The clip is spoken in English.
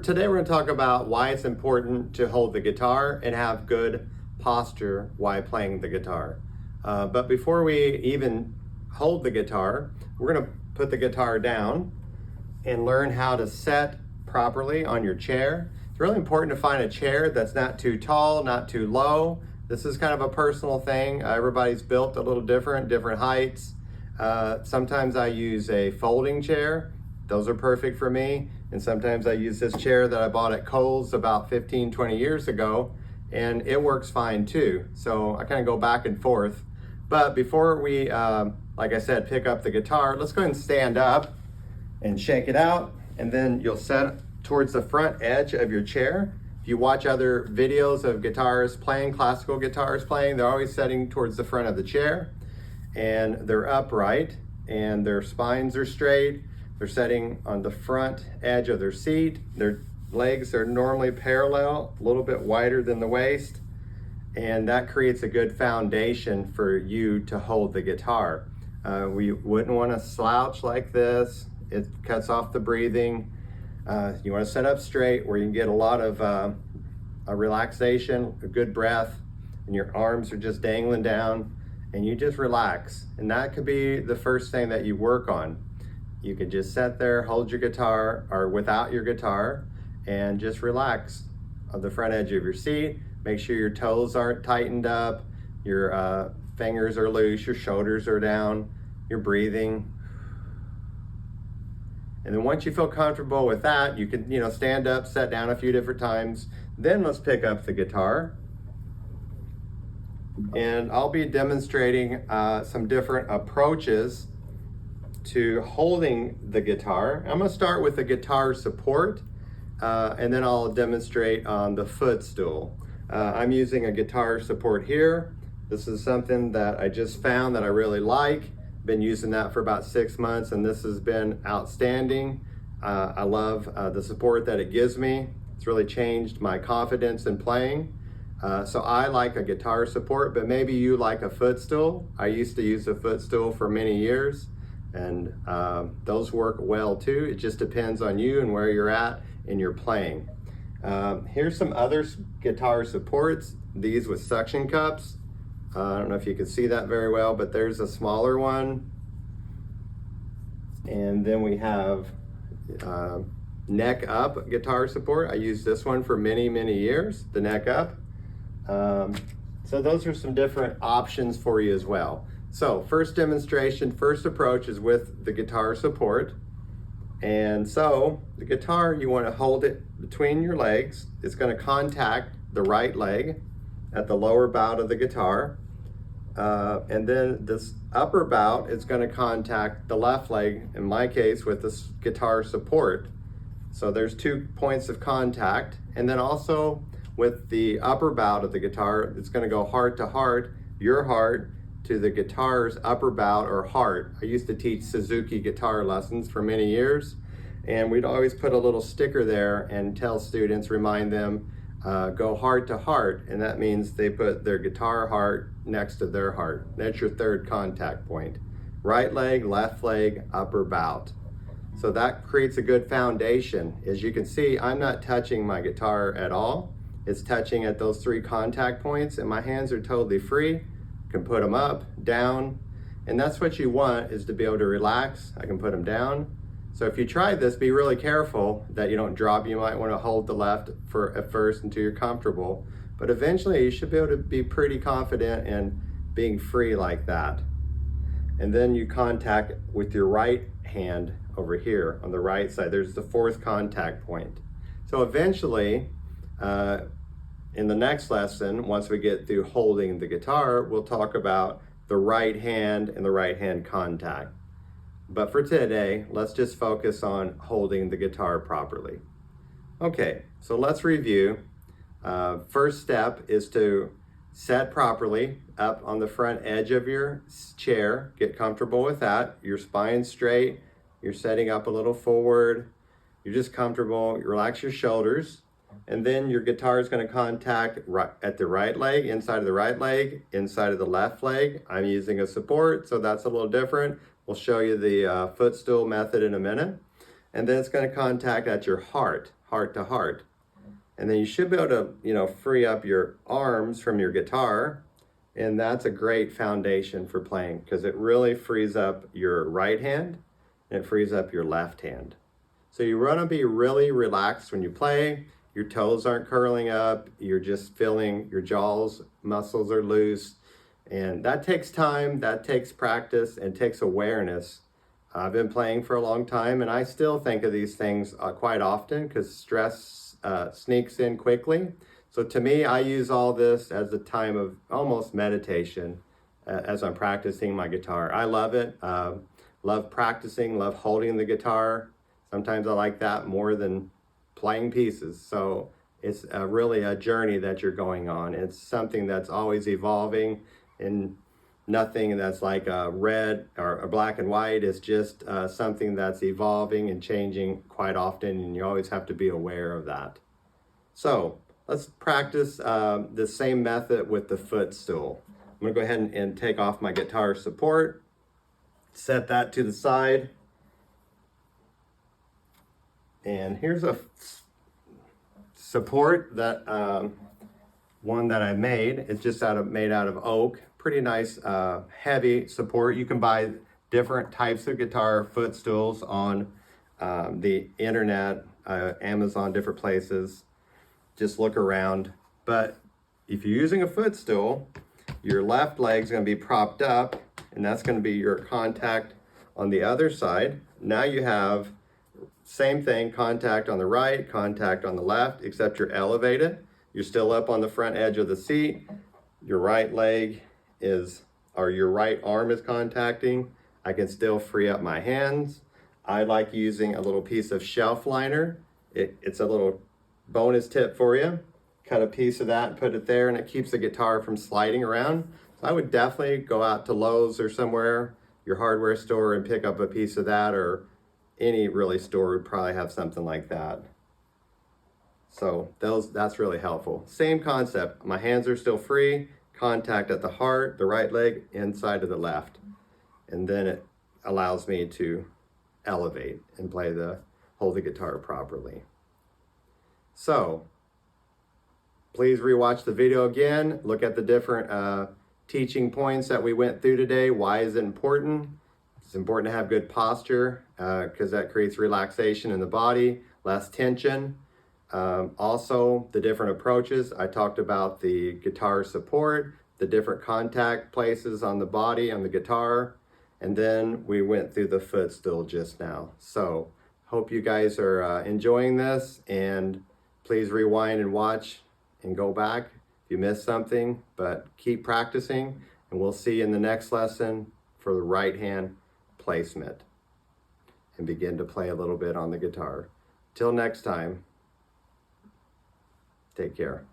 Today we're going to talk about why it's important to hold the guitar and have good posture while playing the guitar. But before we even hold the guitar, we're going to put the guitar down and learn how to set properly on your chair. It's really important to find a chair that's not too tall, not too low. This is kind of a personal thing. Everybody's built a little different heights. Sometimes I use a folding chair. Those are perfect for me. And sometimes I use this chair that I bought at Kohl's about 15, 20 years ago, and it works fine too. So I kind of go back and forth. But before we, like I said, pick up the guitar, let's go ahead and stand up and shake it out. And then you'll set towards the front edge of your chair. If you watch other videos of guitarists playing, classical guitarists playing, they're always setting towards the front of the chair. And they're upright and their spines are straight. They're setting on the front edge of their seat. Their legs are normally parallel, a little bit wider than the waist. And that creates a good foundation for you to hold the guitar. We wouldn't want to slouch like this. It cuts off the breathing. You want to set up straight where you can get a lot of a relaxation, a good breath, and your arms are just dangling down and you just relax. And that could be the first thing that you work on. You can just sit there, hold your guitar or without your guitar and just relax on the front edge of your seat. Make sure your toes aren't tightened up, your fingers are loose, your shoulders are down, you're breathing. And then once you feel comfortable with that, you can stand up, sit down a few different times. Then let's pick up the guitar. And I'll be demonstrating some different approaches to holding the guitar. I'm going to start with the guitar support and then I'll demonstrate on the footstool. I'm using a guitar support here. This is something that I just found that I really like. Been using that for about 6 months and this has been outstanding. I love the support that it gives me. It's really changed my confidence in playing. So I like a guitar support, but maybe you like a footstool. I used to use a footstool for many years. And those work well too. It just depends on you and where you're at in your playing. Here's some other guitar supports, these with suction cups. I don't know if you can see that very well, but there's a smaller one. And then we have neck up guitar support. I used this one for many years, the neck up. So those are some different options for you as well. So first demonstration, first approach is with the guitar support. And so the guitar, you want to hold it between your legs. It's going to contact the right leg at the lower bout of the guitar. And then this upper bout is going to contact the left leg, in my case with this guitar support. So there's 2 points of contact. And then also with the upper bout of the guitar, it's going to go heart to heart, your heart, to the guitar's upper bout or heart. I used to teach Suzuki guitar lessons for many years, and we'd always put a little sticker there and tell students, remind them, go heart to heart, and that means they put their guitar heart next to their heart. That's your third contact point. Right leg, left leg, upper bout. So that creates a good foundation. As you can see, I'm not touching my guitar at all. It's touching at those 3 contact points, and my hands are totally free. Can put them up, down, and that's what you want, is to be able to relax. I can put them down. So if you try this, be really careful that you don't drop. You might want to hold the left at first until you're comfortable, but eventually you should be able to be pretty confident in being free like that. And then you contact with your right hand over here on the right side. There's the 4th contact point. So eventually, in the next lesson, once we get through holding the guitar, we'll talk about the right hand and the right hand contact. But for today, let's just focus on holding the guitar properly. Okay, so let's review. First step is to set properly up on the front edge of your chair. Get comfortable with that. Your spine's straight. You're setting up a little forward. You're just comfortable. You relax your shoulders. And then your guitar is going to contact at the right leg, inside of the right leg, inside of the left leg. I'm using a support, so that's a little different. We'll show you the footstool method in a minute. And then it's going to contact at your heart heart to heart. And then you should be able to, you know, free up your arms from your guitar. And that's a great foundation for playing because it really frees up your right hand and it frees up your left hand. So you want to be really relaxed when you play. Your toes aren't curling up. You're just feeling your jaws, muscles are loose. And that takes time, that takes practice, and takes awareness. I've been playing for a long time and I still think of these things quite often because stress sneaks in quickly. So to me, I use all this as a time of almost meditation as I'm practicing my guitar. I love it. Love practicing, love holding the guitar. Sometimes I like that more than playing pieces. So it's really a journey that you're going on. It's something that's always evolving, and nothing that's like a red or a black and white. It's just something that's evolving and changing quite often, and you always have to be aware of that. So let's practice the same method with the footstool. I'm gonna go ahead and take off my guitar support, set that to the side. And here's a support that one that I made. It's just made out of oak. Pretty nice heavy support. You can buy different types of guitar footstools on the internet, Amazon, different places. Just look around. But if you're using a footstool, your left leg's going to be propped up, and that's going to be your contact on the other side. Now you have same thing, contact on the right, contact on the left, except you're elevated. You're still up on the front edge of the seat. Your right leg is, or your right arm is contacting. I can still free up my hands. I like using a little piece of shelf liner. It's a little bonus tip for you. Cut a piece of that and put it there, and it keeps the guitar from sliding around. So I would definitely go out to Lowe's or somewhere, your hardware store, and pick up a piece of that, or any really store would probably have something like that. So that's really helpful. Same concept. My hands are still free, contact at the heart, the right leg inside of the left. And then it allows me to elevate and hold the guitar properly. So please rewatch the video again. Look at the different teaching points that we went through today. Why is it important? It's important to have good posture because that creates relaxation in the body, less tension. Also, the different approaches. I talked about the guitar support, the different contact places on the body, on the guitar, and then we went through the footstool just now. So, hope you guys are enjoying this, and please rewind and watch and go back if you missed something, but keep practicing, and we'll see you in the next lesson for the right hand placement and begin to play a little bit on the guitar. Till next time, take care.